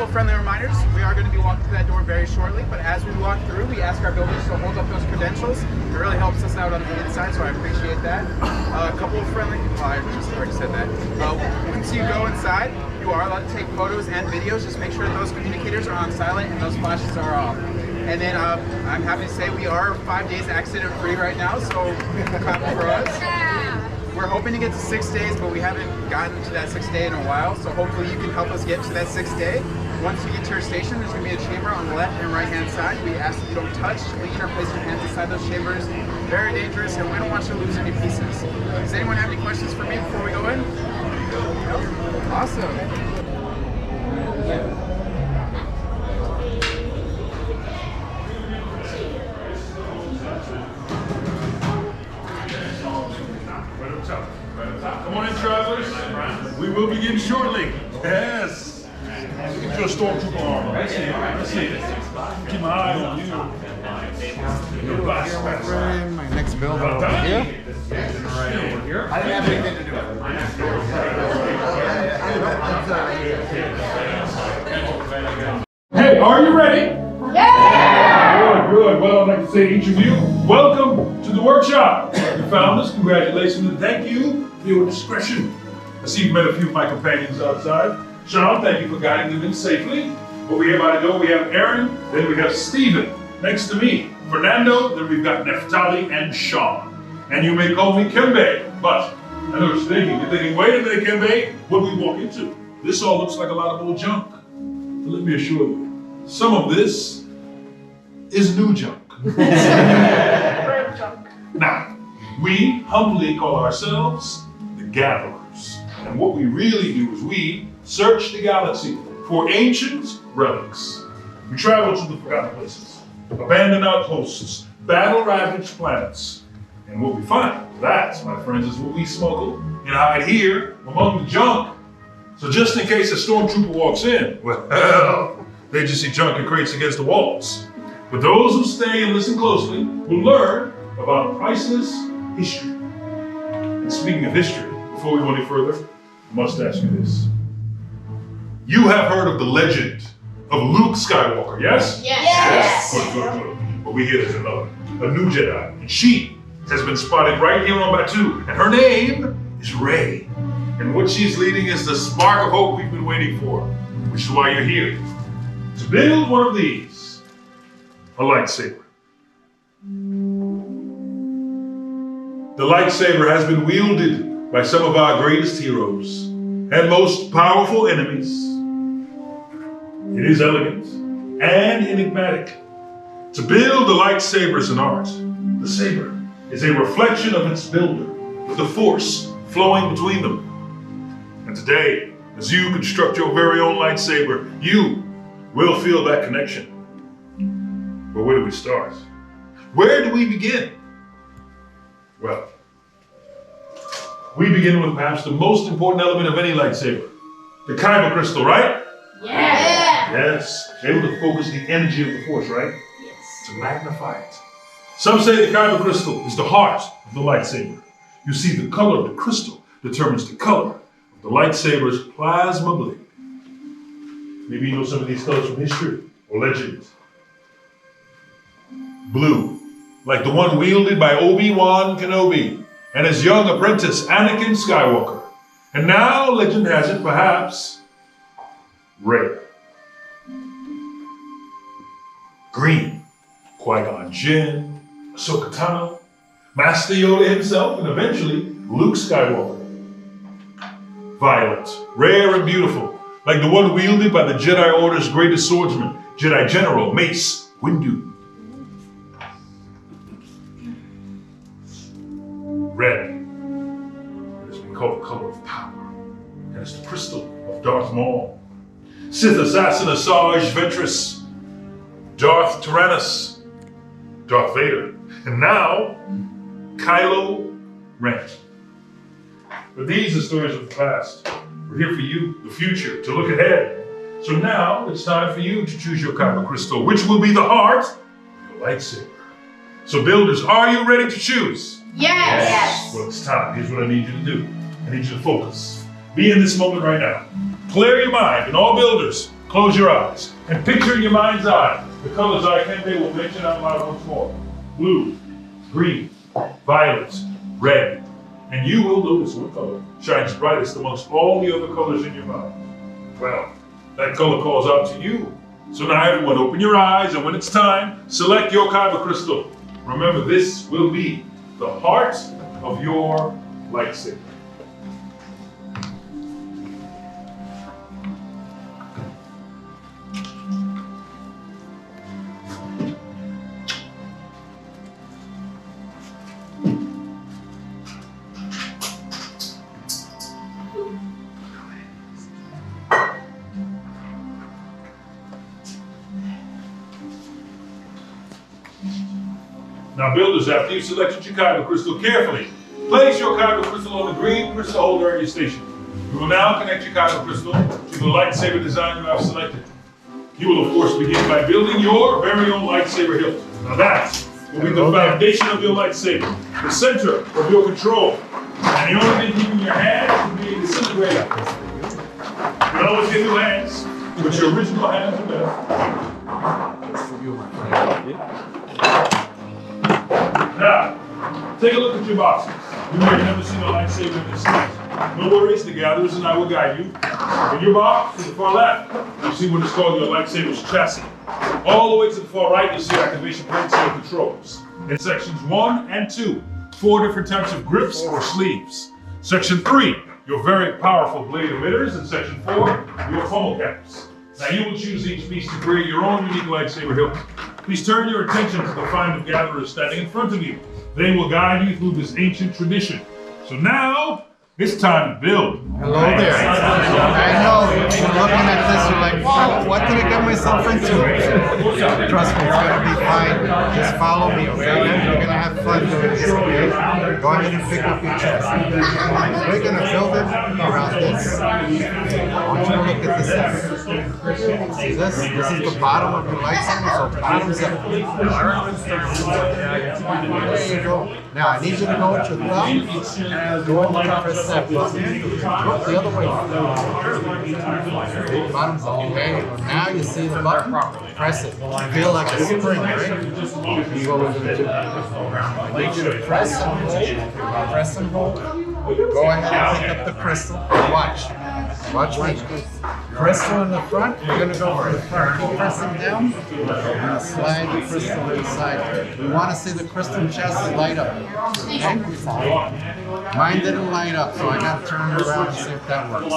couple of friendly reminders. We are going to be walking through that door very shortly, but as we walk through, we ask our builders to hold up those credentials. It really helps us out on the inside, so I appreciate that. A couple of friendly, well, I just already said that. Once you go inside, you are allowed to take photos and videos. Just make sure that those communicators are on silent and those flashes are off. And then I'm happy to say we are 5 days accident free right now, so clap for us. We're hoping to get to 6 days, but we haven't gotten to that 6th day in a while, so hopefully you can help us get to that 6th day. Once you get to your station, there's going to be a chamber on the left and right hand side. We ask that you don't touch, lean, or place your hands inside those chambers. Very dangerous, and we don't want you to lose any pieces. Does anyone have any questions for me before we go in? No? Awesome. Come on in, travelers. We will begin shortly. Yes. Get your stormtrooper armor. Let's see it. Keep my eye on you. Your boss. My next build over here. I didn't have anything to do with it. Hey, are you ready? Yeah! Good. Well, I'd like to say each of you, welcome to the workshop. You found us. Congratulations and thank you for your discretion. I see you've met a few of my companions outside. Sean, thank you for guiding them in safely. What we have out to go, we have Aaron, then we have Steven next to me. Fernando, then we've got Neftali and Sean. And you may call me Kembe, but I know what you're thinking. You're thinking, wait a minute, Kembe, what do we walk into? This all looks like a lot of old junk. But let me assure you, some of this is new junk. Now, we humbly call ourselves the Gatherers. And what we really do is we search the galaxy for ancient relics. We travel to the forgotten places, abandoned outposts, battle-ravaged planets. And what we find, that, my friends, is what we smuggle and hide here among the junk. So just in case a stormtrooper walks in, well, they just see junk and crates against the walls. But those who stay and listen closely will learn about priceless history. And speaking of history, before we go any further, I must ask you this. You have heard of the legend of Luke Skywalker, yes? Yes. Good. But we hear there's another, a new Jedi, and she has been spotted right here on Batu, and her name is Rey. And what she's leading is the spark of hope we've been waiting for, which is why you're here. To build one of these, a lightsaber. The lightsaber has been wielded by some of our greatest heroes and most powerful enemies. It is elegant and enigmatic. To build the lightsaber is an art. The saber is a reflection of its builder, with the force flowing between them. And today, as you construct your very own lightsaber, you will feel that connection. But where do we start? Where do we begin? Well, we begin with perhaps the most important element of any lightsaber, the Kyber crystal, right? Yeah. Yes, able to focus the energy of the force, right? Yes. To magnify it. Some say the Kyber crystal is the heart of the lightsaber. You see, the color of the crystal determines the color of the lightsaber's plasma blade. Maybe you know some of these colors from history or legend. Blue, like the one wielded by Obi-Wan Kenobi and his young apprentice Anakin Skywalker. And now, legend has it, perhaps, red. Green, Qui-Gon Jinn, Ahsoka Tano, Master Yoda himself, and eventually Luke Skywalker. Violet, rare and beautiful, like the one wielded by the Jedi Order's greatest swordsman, Jedi General Mace Windu. Red, it has been called the color of power, and it's the crystal of Darth Maul. Sith assassin Asajj Ventress, Darth Tyrannus, Darth Vader, and now, Kylo Ren. But these are stories of the past. We're here for you, the future, to look ahead. So now, it's time for you to choose your Kyber crystal, which will be the heart of your lightsaber. So builders, are you ready to choose? Yes. Well, it's time. Here's what I need you to do. I need you to focus. Be in this moment right now. Clear your mind, and all builders, Close your eyes and picture in your mind's eye the colors I will mention out loud once more. Blue, green, violet, red. And you will notice what color shines brightest amongst all the other colors in your mind. Well, that color calls out to you. So now everyone open your eyes, and when it's time, select your Kyber crystal. Remember, this will be the heart of your lightsaber. Now builders, after you've selected your Kyber crystal carefully, place your Kyber crystal on the green crystal holder at your station. You will now connect your Kyber crystal to the lightsaber design you have selected. You will of course begin by building your very own lightsaber hilt. Now that will be the foundation of your lightsaber, the center of your control. And the only thing keeping your hands from being disintegrated. You can always get new hands, but your original hands are better. Now, take a look at your boxes. You may have never seen a lightsaber in this size. No worries, the gatherers and I will guide you. In your box, to the far left, you see what is called your lightsaber's chassis. All the way to the far right, you see activation points and controls. In sections 1 and 2, 4 different types of grips or sleeves. Section 3, your very powerful blade emitters. And section 4, your funnel caps. Now you will choose each piece to create your own unique lightsaber hilt. Please turn your attention to the find of gatherers standing in front of you. They will guide you through this ancient tradition. So now, it's time to build. Hello there. I know, you're looking at this, you're like, wow, what did I get myself into? Trust me, it's gonna be fine. Just follow me, okay? You're gonna have fun doing this, okay? Go ahead and pick up your chest. We're gonna build it around this. I want you to look at this. See this? This is the bottom of your lightsaber, so bottoms up. There you go. Now I need you to go with your thumb. Go and press that button. Look the other way. Bottoms up. Okay. Now you see the button. Press it. Feel like a spring, right? You go with it. I need you to press and hold. Press and hold. Go ahead and pick up the crystal. Watch. Watch me. Crystal in the front. We're going to go for the front. Keep pressing down. We're going to slide the crystal inside. We want to see the crystal chest light up. Okay? Mine didn't light up, so I got to turn it around and see if that works.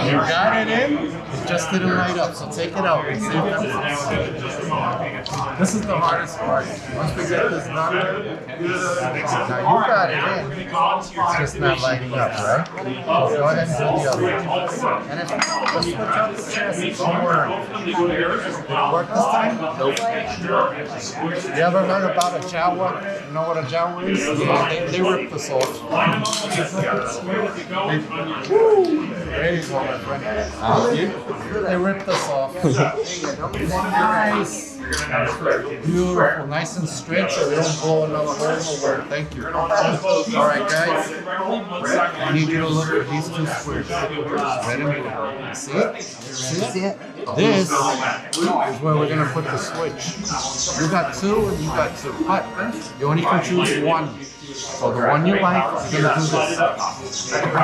You got it in. It just didn't light up, so take it out and see if that works. This is the hardest part. Once we get this done, now you got it in. It's just not lighting up, right? Go ahead and do the other one. And if just switch out the chest, don't worry. Did it work this time? Nope. You ever heard about a Jawa? You know what a Jawa is? Yeah, they ripped us off. There you go, my friend. They ripped us off. Nice. Beautiful, nice and straight, so we don't blow another hole nowhere. Thank you. Alright guys, I need you to look at these two squares. Red and blue. See it? See it? This is where we're going to put the switch. You got two and you got two. But you only can choose one. So the one you like, you're going to do this. Turn it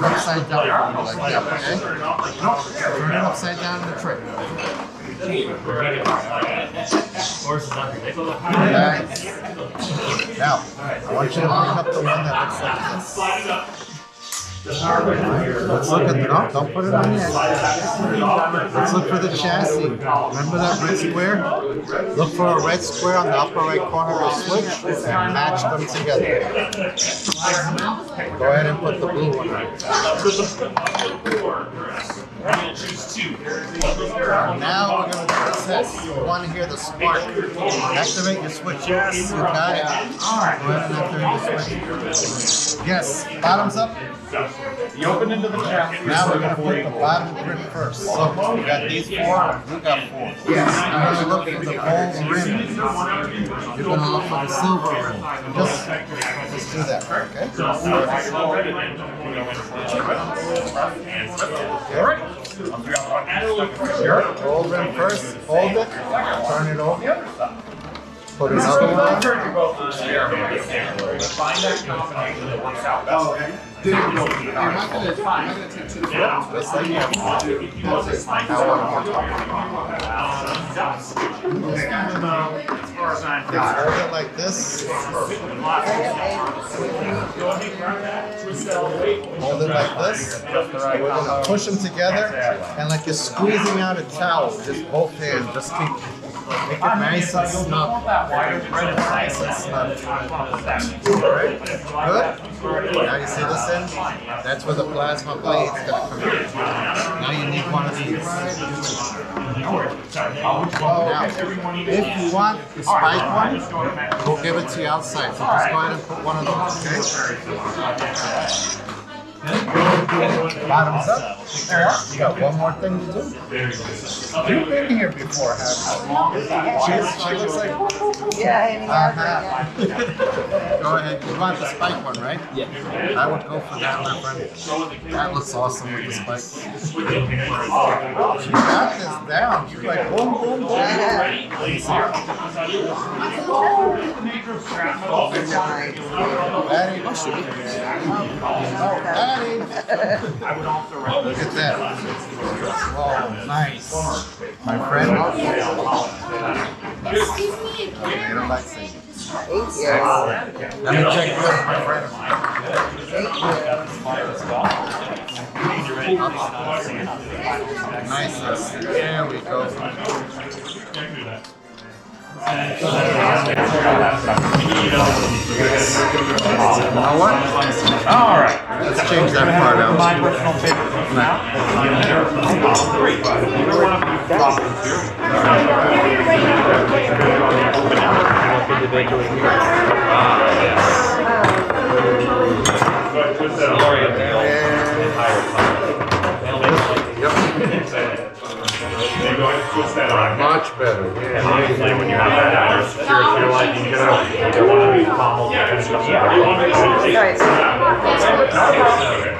upside down like that, okay? Turn it upside down in the trick. Nice. Now, I want you to pick up the one that looks like this. Let's look at the, no, don't put it on yet. Let's look for the chassis. Remember that red square? Look for a red square on the upper right corner of the switch and match them together. Go ahead and put the blue one on. Now we're going to do this says. You want to hear the spark. Activate your switch. Yes, you got it. Go ahead and activate the switch. Yes, bottoms up. You open into the chest. Now we're going to put the bottom grip first. So we got these 4, you got 4. Yes. You're going to look for the gold rim. You're going to look for the silver rim. Just do that, okay? All right. Sure. Gold rim first. Hold it. Turn it over. Put another one. Find that combination that works out best. I'm not gonna take 2 photos. Just like you have to do. Hold it like this. Hold it like this. We're gonna push them together and like you're squeezing out a towel. Just both hands. Just keep make it nice and snug. Nice and snug. Alright? Good? Now you see this end? That's where the plasma blade's gonna come in. Now you need one of these. Now, if you want the spike one, we'll give it to you outside. So just go ahead and put one of those, okay? Bottoms up. You got one more thing to do. You've been here before, haven't you? She looks like... Yeah, Go ahead. You want the spike one, right? Yeah. I would go for that, my friend. That looks awesome with the spike. She got this down. She's like, boom, boom, boom. Daddy. Daddy. Look at that. Oh, nice. My friend. Excuse me again. You don't like saying it. Thank you. Let me check this, my friend. Nice. There we go. You know what? All right. Let's change that part out. My personal favorite now. Much better, yeah. Obviously, when you have that outer security, you're like, you get either one of these pommels or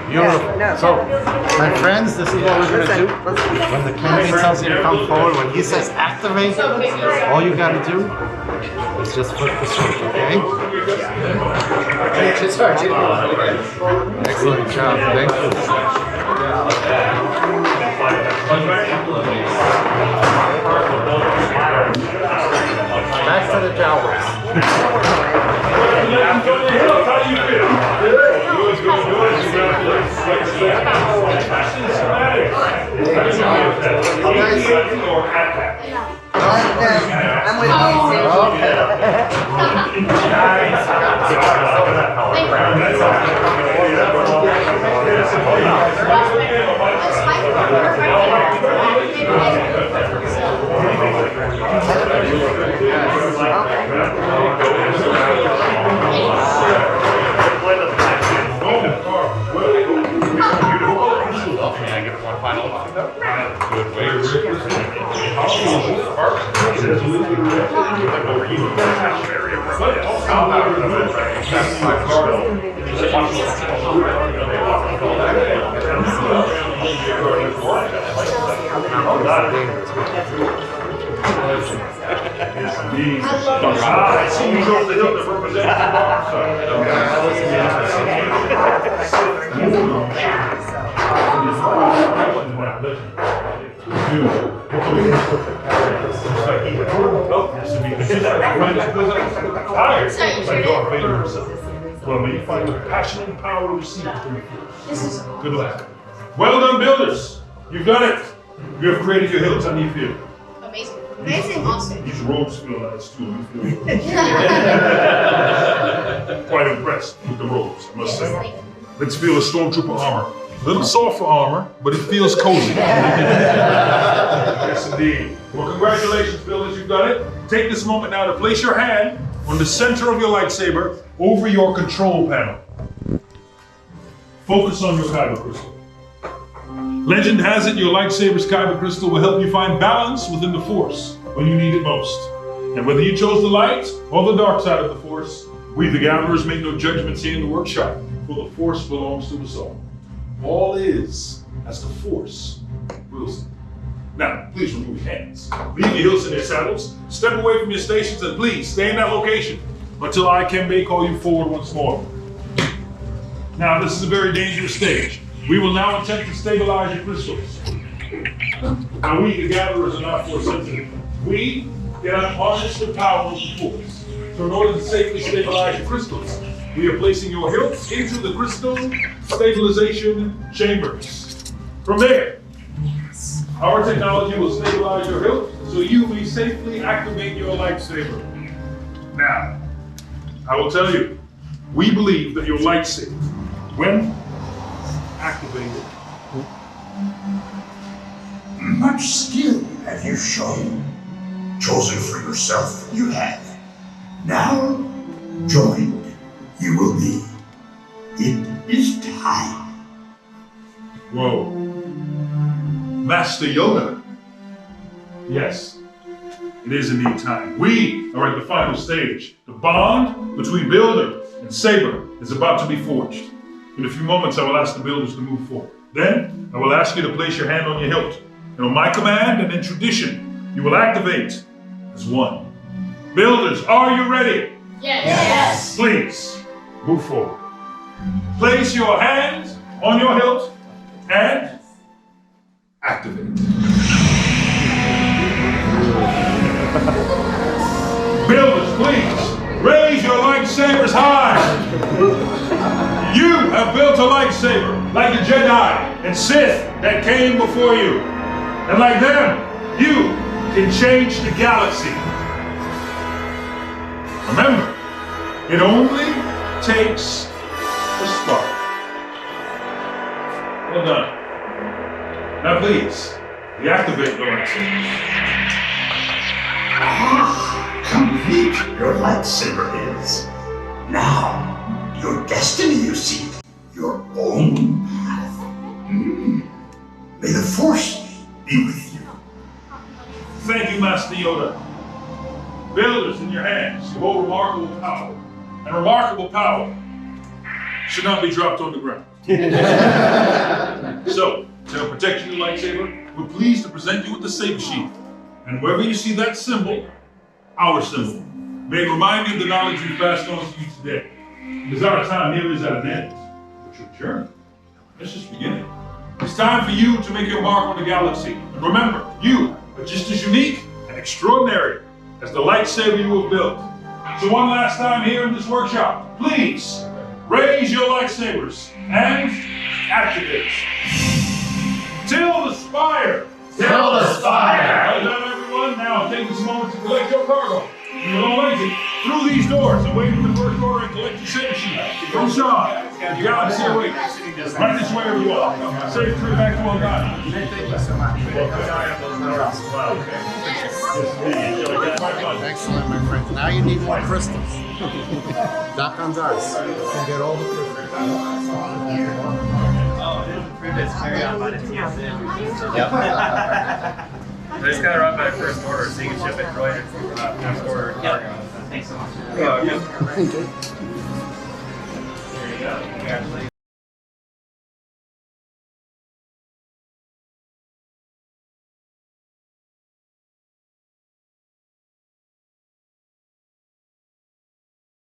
Beautiful. So, my friends, this is what we're going to do. When the candidate tells you to come forward, when he says activate, all you got to do is just flip the switch, okay? Excellent job. Thank you. Back to the Jawas. I'm with you. Well, may you find the passion and power to receive it through your feet. Good luck. Well done, builders. You've done it. You have created your hilts. How do you feel? Amazing. Amazing, awesome. These robes feel nice too. You feel quite impressed with the robes, I must say. Let's feel the stormtrooper armor. A little soft for armor, but it feels cozy. Yes, indeed. Well, congratulations, builders, you've done it. Take this moment now to place your hand on the center of your lightsaber over your control panel. Focus on your Kyber crystal. Legend has it your lightsaber's Kyber crystal will help you find balance within the Force when you need it most. And whether you chose the light or the dark side of the Force, we the Gatherers make no judgments here in the workshop, for the Force belongs to us all. All is as the Force wills it. Now, please remove your hands. Leave your hilts in their saddles. Step away from your stations and please stay in that location until I may call you forward once more. Now, this is a very dangerous stage. We will now attempt to stabilize your crystals. Now, we, the Gatherers, are not Force sensitive. We cannot harness the power of the Force. So in order to safely stabilize your crystals, we are placing your hilts into the crystal stabilization chambers. From there, our technology will stabilize your hilt so you may safely activate your lightsaber. Now, I will tell you, we believe that your lightsaber, when activated, much skill have you shown. Chosen for yourself, you have. Now, joined, you will be. It is time. Whoa. Master Yoda. Yes, it is indeed time. We are at the final stage. The bond between Builder and Saber is about to be forged. In a few moments, I will ask the builders to move forward. Then, I will ask you to place your hand on your hilt. And on my command and in tradition, you will activate as one. Builders, are you ready? Yes. Please, move forward. Place your hand on your hilt and activate. Builders, please, raise your lightsabers high. You have built a lightsaber like the Jedi and Sith that came before you. And like them, you can change the galaxy. Remember, it only takes a spark. Well done. Now please, deactivate your lightsaber. Complete your lightsaber is. Now, your destiny, you see, your own path. May the Force be with you. Thank you, Master Yoda. Builders in your hands, you hold remarkable power. And remarkable power should not be dropped on the ground. So, to protect your lightsaber, we're pleased to present you with the saber sheath. And wherever you see that symbol, our symbol, may it remind you of the knowledge we've passed on to you today. Because our time here is at an end. But your journey, let's just begin it. It's time for you to make your mark on the galaxy. And remember, you are just as unique and extraordinary as the lightsaber you have built. So one last time here in this workshop, please raise your lightsabers and activate. Till the spire. Till the spire. Well done, everyone. Now take this moment to collect your cargo. You're all exit through these doors and wait for the first order and collect your saber sheet. From Sean, the galaxy awaits. Right this way, everyone. Safe trip back to Ogani. Thank you so much. Excellent, my friend. Now you need more crystals. Doc on ours. You can get all the crystals. Yep. I just got to run by first order so you can ship it right first order. Yep. Thanks so much. Thank you. There you go. Congratulations.